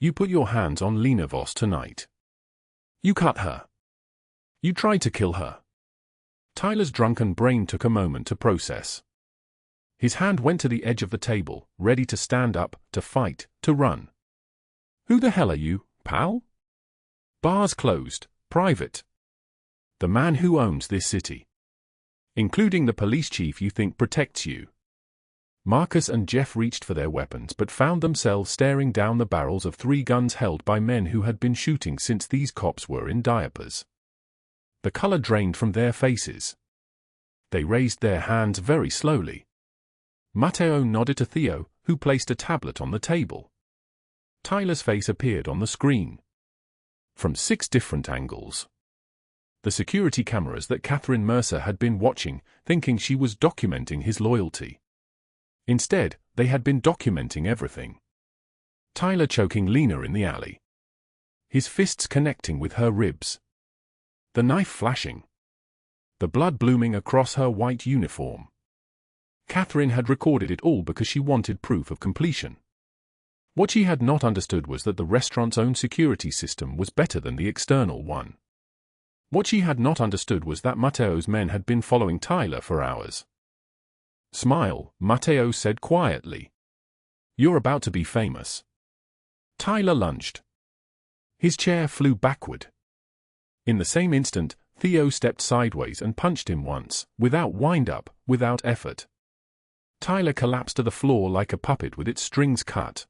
You put your hands on Lena Voss tonight. You cut her. You tried to kill her. Tyler's drunken brain took a moment to process. His hand went to the edge of the table, ready to stand up, to fight, to run. Who the hell are you, pal? Bars closed. Private. The man who owns this city. Including the police chief you think protects you. Marcus and Jeff reached for their weapons but found themselves staring down the barrels of 3 guns held by men who had been shooting since these cops were in diapers. The color drained from their faces. They raised their hands very slowly. Matteo nodded to Theo, who placed a tablet on the table. Tyler's face appeared on the screen. From 6 different angles. The security cameras that Catherine Mercer had been watching, thinking she was documenting his loyalty. Instead, they had been documenting everything. Tyler choking Lena in the alley. His fists connecting with her ribs. The knife flashing. The blood blooming across her white uniform. Catherine had recorded it all because she wanted proof of completion. What she had not understood was that the restaurant's own security system was better than the external one. What she had not understood was that Matteo's men had been following Tyler for hours. Smile, Matteo said quietly. You're about to be famous. Tyler lunged. His chair flew backward. In the same instant, Theo stepped sideways and punched him once, without wind-up, without effort. Tyler collapsed to the floor like a puppet with its strings cut.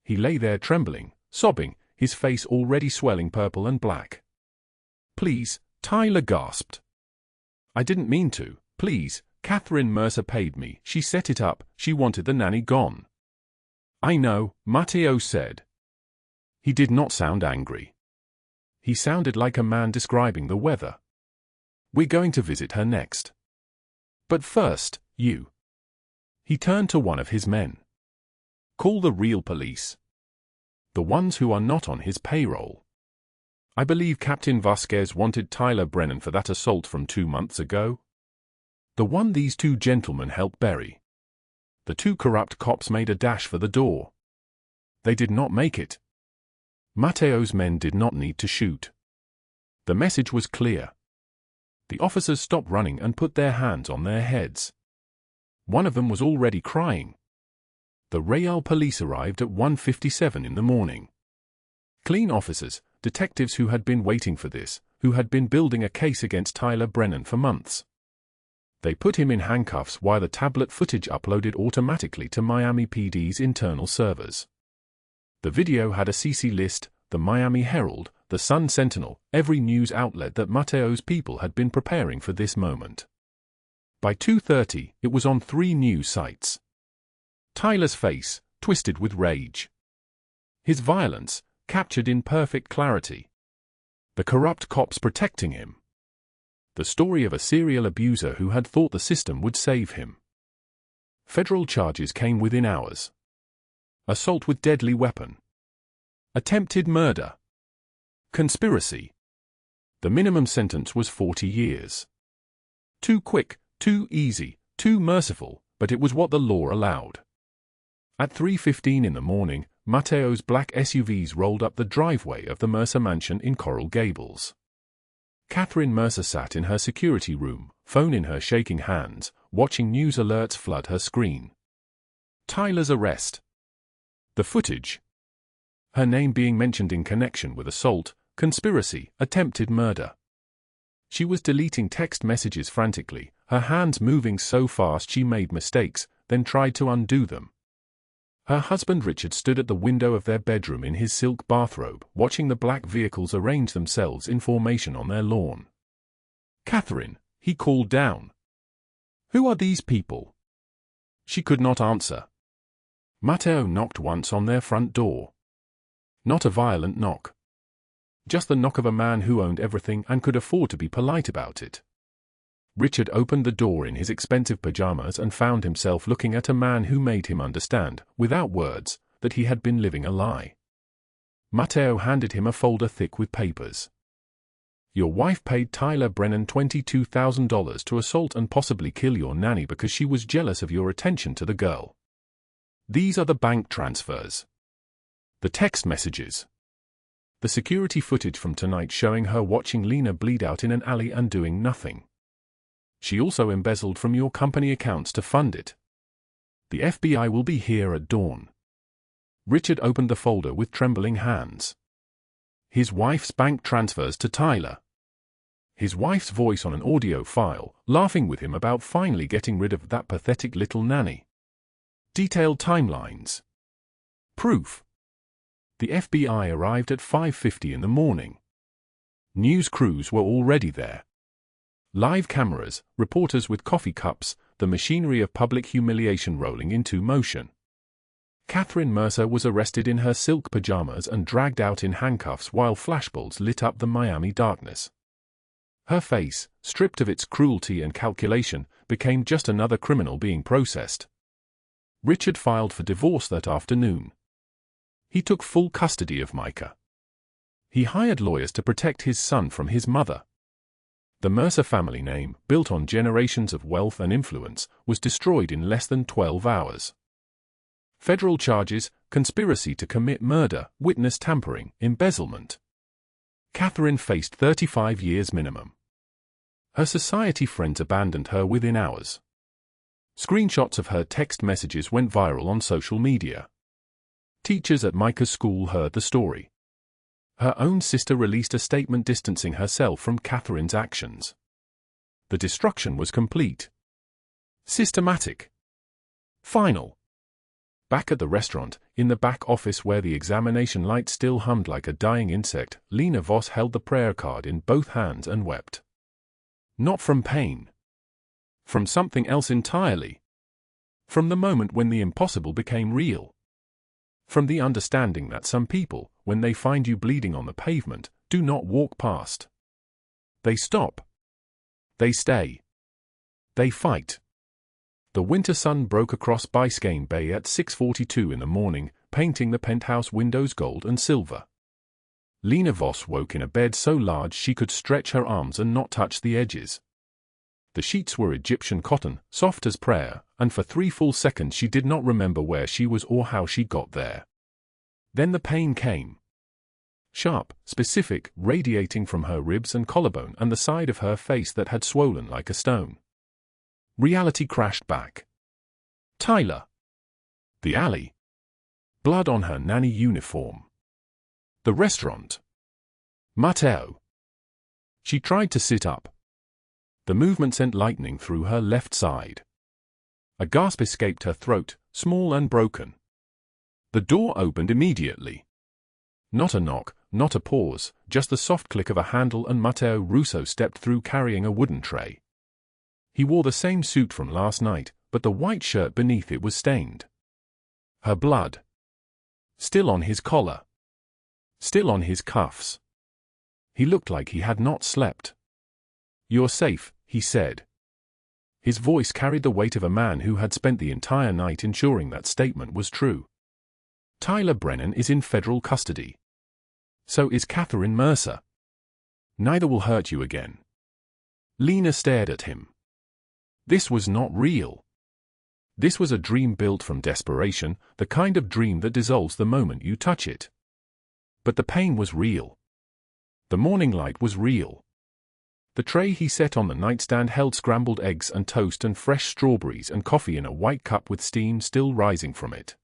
He lay there trembling, sobbing, his face already swelling purple and black. Please, Tyler gasped. I didn't mean to, please. Catherine Mercer paid me, she set it up, she wanted the nanny gone. I know, Matteo said. He did not sound angry. He sounded like a man describing the weather. We're going to visit her next. But first, you. He turned to one of his men. Call the real police. The ones who are not on his payroll. I believe Captain Vasquez wanted Tyler Brennan for that assault from 2 months ago. The one these 2 gentlemen helped bury. The 2 corrupt cops made a dash for the door. They did not make it. Matteo's men did not need to shoot. The message was clear. The officers stopped running and put their hands on their heads. One of them was already crying. The Real police arrived at 1:57 in the morning. Clean officers, detectives who had been waiting for this, who had been building a case against Tyler Brennan for months. They put him in handcuffs while the tablet footage uploaded automatically to Miami PD's internal servers. The video had a CC list, the Miami Herald, the Sun Sentinel, every news outlet that Matteo's people had been preparing for this moment. By 2:30, it was on 3 news sites. Tyler's face, twisted with rage. His violence, captured in perfect clarity. The corrupt cops protecting him. The story of a serial abuser who had thought the system would save him. Federal charges came within hours. Assault with deadly weapon. Attempted murder. Conspiracy. The minimum sentence was 40 years. Too quick, too easy, too merciful, but it was what the law allowed. At 3:15 in the morning, Matteo's black SUVs rolled up the driveway of the Mercer mansion in Coral Gables. Catherine Mercer sat in her security room, phone in her shaking hands, watching news alerts flood her screen. Tyler's arrest. The footage. Her name being mentioned in connection with assault, conspiracy, attempted murder. She was deleting text messages frantically, her hands moving so fast she made mistakes, then tried to undo them. Her husband Richard stood at the window of their bedroom in his silk bathrobe, watching the black vehicles arrange themselves in formation on their lawn. Catherine, he called down. Who are these people? She could not answer. Matteo knocked once on their front door. Not a violent knock. Just the knock of a man who owned everything and could afford to be polite about it. Richard opened the door in his expensive pajamas and found himself looking at a man who made him understand, without words, that he had been living a lie. Matteo handed him a folder thick with papers. Your wife paid Tyler Brennan $22,000 to assault and possibly kill your nanny because she was jealous of your attention to the girl. These are the bank transfers. The text messages. The security footage from tonight showing her watching Lena bleed out in an alley and doing nothing. She also embezzled from your company accounts to fund it. The FBI will be here at dawn. Richard opened the folder with trembling hands. His wife's bank transfers to Tyler. His wife's voice on an audio file, laughing with him about finally getting rid of that pathetic little nanny. Detailed timelines. Proof. The FBI arrived at 5:50 in the morning. News crews were already there. Live cameras, reporters with coffee cups, the machinery of public humiliation rolling into motion. Catherine Mercer was arrested in her silk pajamas and dragged out in handcuffs while flashbulbs lit up the Miami darkness. Her face, stripped of its cruelty and calculation, became just another criminal being processed. Richard filed for divorce that afternoon. He took full custody of Micah. He hired lawyers to protect his son from his mother. The Mercer family name, built on generations of wealth and influence, was destroyed in less than 12 hours. Federal charges: conspiracy to commit murder, witness tampering, embezzlement. Catherine faced 35 years minimum. Her society friends abandoned her within hours. Screenshots of her text messages went viral on social media. Teachers at Micah's school heard the story. Her own sister released a statement distancing herself from Catherine's actions. The destruction was complete. Systematic. Final. Back at the restaurant, in the back office where the examination light still hummed like a dying insect, Lena Voss held the prayer card in both hands and wept. Not from pain. From something else entirely. From the moment when the impossible became real. From the understanding that some people, when they find you bleeding on the pavement, do not walk past. They stop. They stay. They fight. The winter sun broke across Biscayne Bay at 6:42 in the morning, painting the penthouse windows gold and silver. Lena Voss woke in a bed so large she could stretch her arms and not touch the edges. The sheets were Egyptian cotton, soft as prayer, and for 3 full seconds she did not remember where she was or how she got there. Then the pain came. Sharp, specific, radiating from her ribs and collarbone and the side of her face that had swollen like a stone. Reality crashed back. Tyler. The alley. Blood on her nanny uniform. The restaurant. Matteo. She tried to sit up. The movement sent lightning through her left side. A gasp escaped her throat, small and broken. The door opened immediately. Not a knock, not a pause, just the soft click of a handle, and Matteo Russo stepped through carrying a wooden tray. He wore the same suit from last night, but the white shirt beneath it was stained. Her blood. Still on his collar. Still on his cuffs. He looked like he had not slept. "You're safe," he said. His voice carried the weight of a man who had spent the entire night ensuring that statement was true. Tyler Brennan is in federal custody. So is Catherine Mercer. Neither will hurt you again. Lena stared at him. This was not real. This was a dream built from desperation, the kind of dream that dissolves the moment you touch it. But the pain was real. The morning light was real. The tray he set on the nightstand held scrambled eggs and toast and fresh strawberries and coffee in a white cup with steam still rising from it.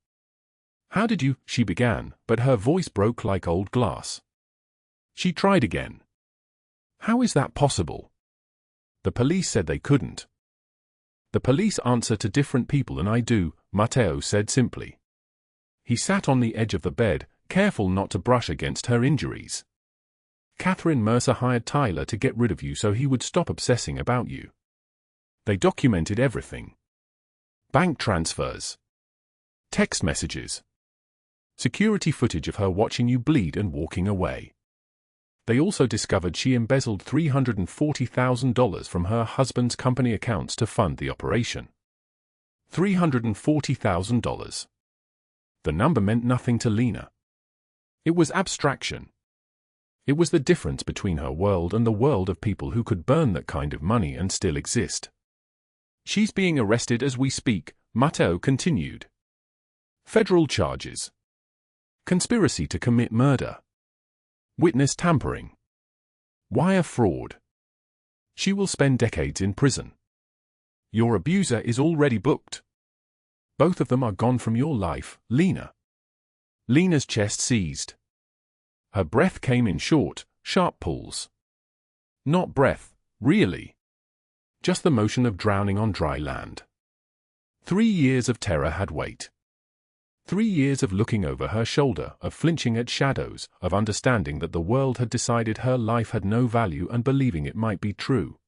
"How did you?" she began, but her voice broke like old glass. She tried again. "How is that possible?" "The police said they couldn't." "The police answer to different people than I do," Matteo said simply. He sat on the edge of the bed, careful not to brush against her injuries. "Catherine Mercer hired Tyler to get rid of you so he would stop obsessing about you. They documented everything. Bank transfers. Text messages. Security footage of her watching you bleed and walking away. They also discovered she embezzled $340,000 from her husband's company accounts to fund the operation. $340,000. The number meant nothing to Lena. It was abstraction. It was the difference between her world and the world of people who could burn that kind of money and still exist. "She's being arrested as we speak," Matteo continued. "Federal charges. Conspiracy to commit murder. Witness tampering. Wire fraud. She will spend decades in prison. Your abuser is already booked. Both of them are gone from your life, Lena. Lena's chest seized. Her breath came in short, sharp pulls. Not breath, really. Just the motion of drowning on dry land. 3 years of terror had weight. 3 years of looking over her shoulder, of flinching at shadows, of understanding that the world had decided her life had no value and believing it might be true.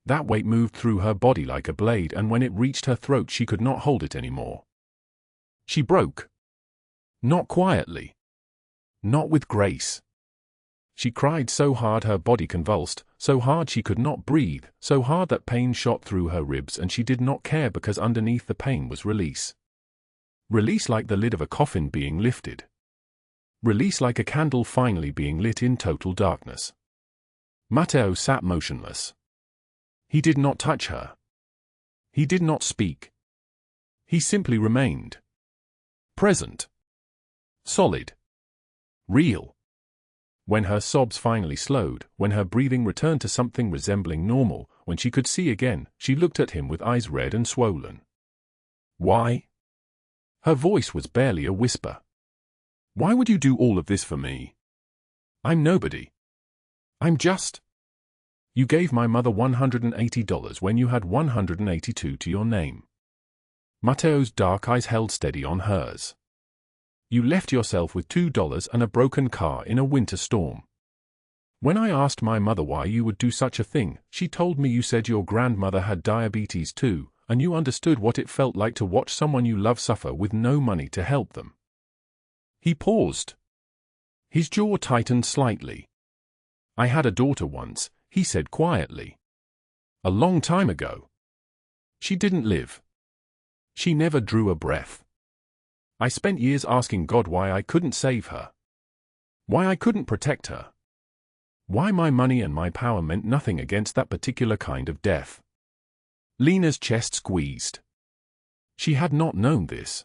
That weight moved through her body like a blade, and when it reached her throat she could not hold it anymore. She broke. Not quietly. Not with grace. She cried so hard her body convulsed, so hard she could not breathe, so hard that pain shot through her ribs, and she did not care because underneath the pain was release. Release like the lid of a coffin being lifted. Release like a candle finally being lit in total darkness. Matteo sat motionless. He did not touch her. He did not speak. He simply remained. Present. Solid. Real. When her sobs finally slowed, when her breathing returned to something resembling normal, when she could see again, she looked at him with eyes red and swollen. Why? Her voice was barely a whisper. Why would you do all of this for me? I'm nobody. I'm just... You gave my mother $180 when you had $182 to your name. Matteo's dark eyes held steady on hers. You left yourself with $2 and a broken car in a winter storm. When I asked my mother why you would do such a thing, she told me you said your grandmother had diabetes too, and you understood what it felt like to watch someone you love suffer with no money to help them. He paused. His jaw tightened slightly. I had a daughter once, he said quietly. A long time ago. She didn't live. She never drew a breath. I spent years asking God why I couldn't save her. Why I couldn't protect her. Why my money and my power meant nothing against that particular kind of death. Lena's chest squeezed. She had not known this.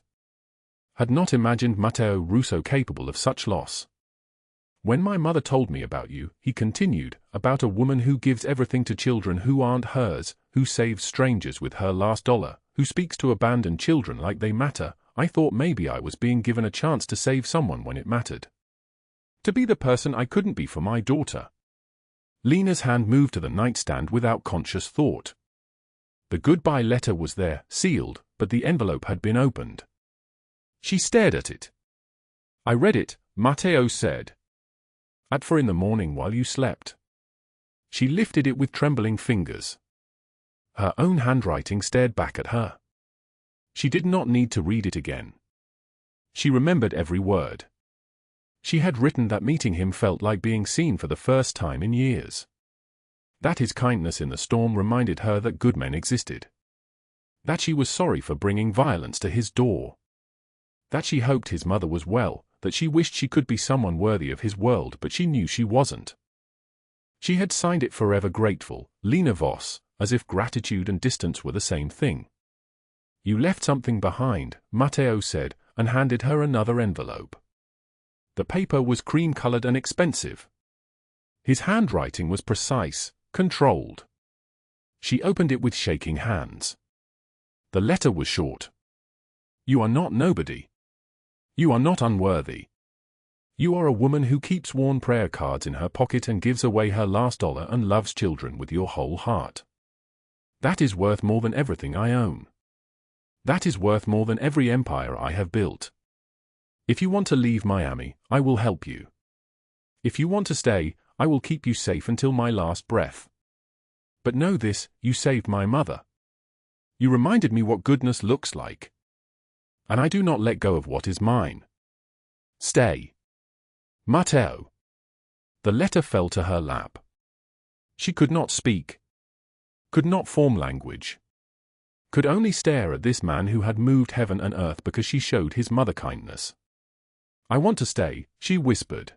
Had not imagined Matteo Russo capable of such loss. When my mother told me about you, he continued, about a woman who gives everything to children who aren't hers, who saves strangers with her last dollar, who speaks to abandoned children like they matter, I thought maybe I was being given a chance to save someone when it mattered. To be the person I couldn't be for my daughter. Lena's hand moved to the nightstand without conscious thought. The goodbye letter was there, sealed, but the envelope had been opened. She stared at it. I read it, Matteo said. At 4 in the morning while you slept. She lifted it with trembling fingers. Her own handwriting stared back at her. She did not need to read it again. She remembered every word. She had written that meeting him felt like being seen for the first time in years. That his kindness in the storm reminded her that good men existed. That she was sorry for bringing violence to his door. That she hoped his mother was well, that she wished she could be someone worthy of his world, but she knew she wasn't. She had signed it forever grateful, Lena Voss, as if gratitude and distance were the same thing. You left something behind, Matteo said, and handed her another envelope. The paper was cream-colored and expensive. His handwriting was precise, controlled. She opened it with shaking hands. The letter was short. You are not nobody. You are not unworthy. You are a woman who keeps worn prayer cards in her pocket and gives away her last dollar and loves children with your whole heart. That is worth more than everything I own. That is worth more than every empire I have built. If you want to leave Miami, I will help you. If you want to stay, I will keep you safe until my last breath. But know this, you saved my mother. You reminded me what goodness looks like. And I do not let go of what is mine. Stay. Matteo. The letter fell to her lap. She could not speak. Could not form language. Could only stare at this man who had moved heaven and earth because she showed his mother kindness. I want to stay, she whispered.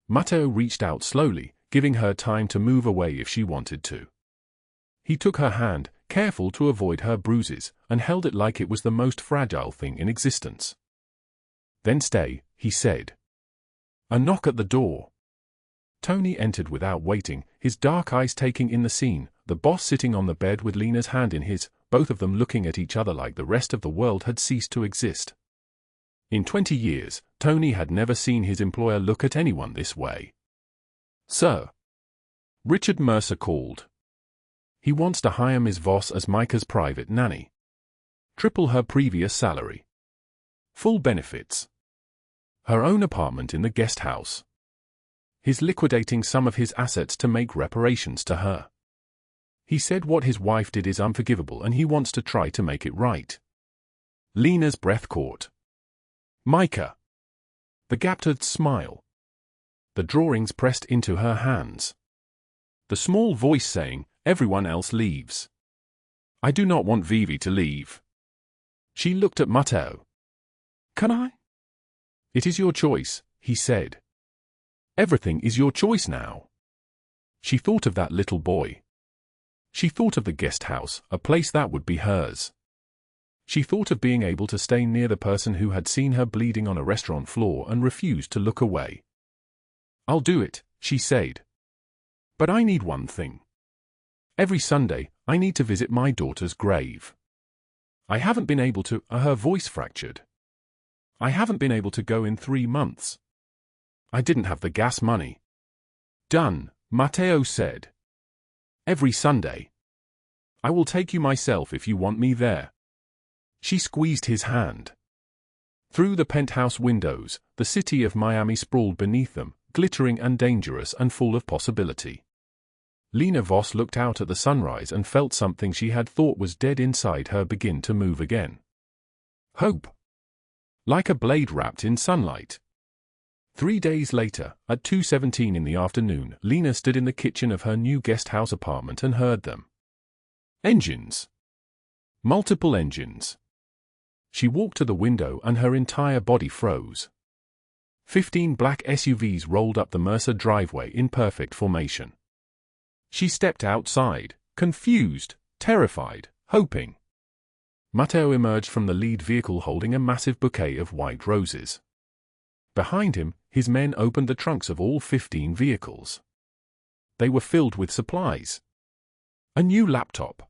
Matteo reached out slowly, giving her time to move away if she wanted to. He took her hand, careful to avoid her bruises, and held it like it was the most fragile thing in existence. Then stay, he said. A knock at the door. Tony entered without waiting, his dark eyes taking in the scene, the boss sitting on the bed with Lena's hand in his, both of them looking at each other like the rest of the world had ceased to exist. In 20 years, Tony had never seen his employer look at anyone this way. Sir. Richard Mercer called. He wants to hire Ms. Voss as Micah's private nanny. Triple her previous salary. Full benefits. Her own apartment in the guest house. He's liquidating some of his assets to make reparations to her. He said what his wife did is unforgivable and he wants to try to make it right. Lena's breath caught. Micah. The gaped smile. The drawings pressed into her hands. The small voice saying, everyone else leaves. I do not want Vivi to leave. She looked at Matteo. Can I? It is your choice, he said. Everything is your choice now. She thought of that little boy. She thought of the guest house, a place that would be hers. She thought of being able to stay near the person who had seen her bleeding on a restaurant floor and refused to look away. I'll do it, she said. But I need one thing. Every Sunday, I need to visit my daughter's grave. I haven't been able to, her voice fractured. I haven't been able to go in 3 months. I didn't have the gas money. Done, Matteo said. Every Sunday. I will take you myself if you want me there. She squeezed his hand. Through the penthouse windows, the city of Miami sprawled beneath them, glittering and dangerous and full of possibility. Lena Voss looked out at the sunrise and felt something she had thought was dead inside her begin to move again. Hope. Like a blade wrapped in sunlight. 3 days later, at 2:17 in the afternoon, Lena stood in the kitchen of her new guest house apartment and heard them. Engines. Multiple engines. She walked to the window and her entire body froze. 15 black SUVs rolled up the Mercer driveway in perfect formation. She stepped outside, confused, terrified, hoping. Matteo emerged from the lead vehicle holding a massive bouquet of white roses. Behind him, his men opened the trunks of all 15 vehicles. They were filled with supplies. A new laptop.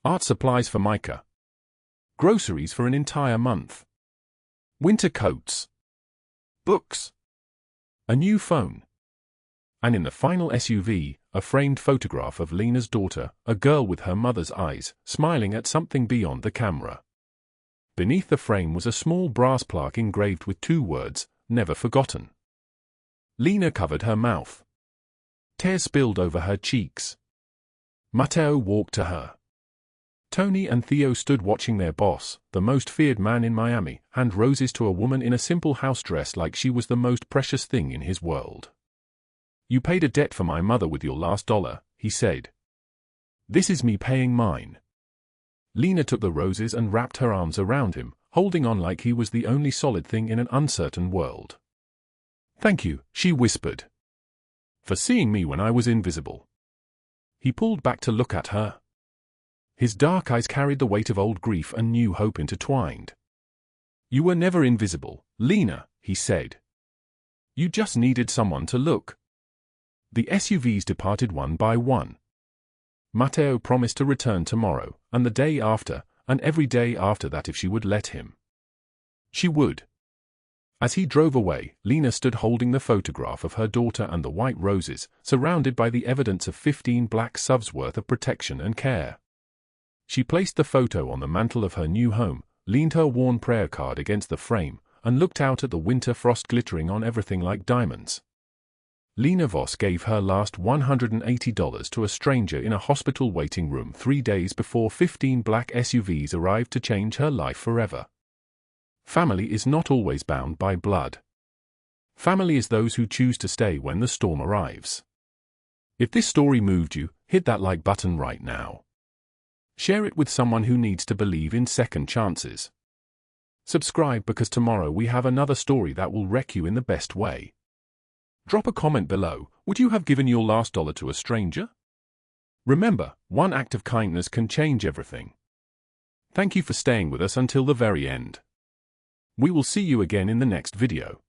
Art supplies for Micah. Groceries for an entire month. Winter coats. Books. A new phone. And in the final SUV, a framed photograph of Lena's daughter, a girl with her mother's eyes, smiling at something beyond the camera. Beneath the frame was a small brass plaque engraved with 2 words, never forgotten. Lena covered her mouth. Tears spilled over her cheeks. Matteo walked to her. Tony and Theo stood watching their boss, the most feared man in Miami, hand roses to a woman in a simple house dress like she was the most precious thing in his world. You paid a debt for my mother with your last dollar, he said. This is me paying mine. Lena took the roses and wrapped her arms around him, holding on like he was the only solid thing in an uncertain world. Thank you, she whispered. For seeing me when I was invisible. He pulled back to look at her. His dark eyes carried the weight of old grief and new hope intertwined. You were never invisible, Lena, he said. You just needed someone to look. The SUVs departed one by one. Matteo promised to return tomorrow, and the day after, and every day after that if she would let him. She would. As he drove away, Lena stood holding the photograph of her daughter and the white roses, surrounded by the evidence of 15 black SUVs worth of protection and care. She placed the photo on the mantel of her new home, leaned her worn prayer card against the frame, and looked out at the winter frost glittering on everything like diamonds. Lena Voss gave her last $180 to a stranger in a hospital waiting room 3 days before 15 black SUVs arrived to change her life forever. Family is not always bound by blood. Family is those who choose to stay when the storm arrives. If this story moved you, hit that like button right now. Share it with someone who needs to believe in second chances. Subscribe because tomorrow we have another story that will wreck you in the best way. Drop a comment below. Would you have given your last dollar to a stranger? Remember, one act of kindness can change everything. Thank you for staying with us until the very end. We will see you again in the next video.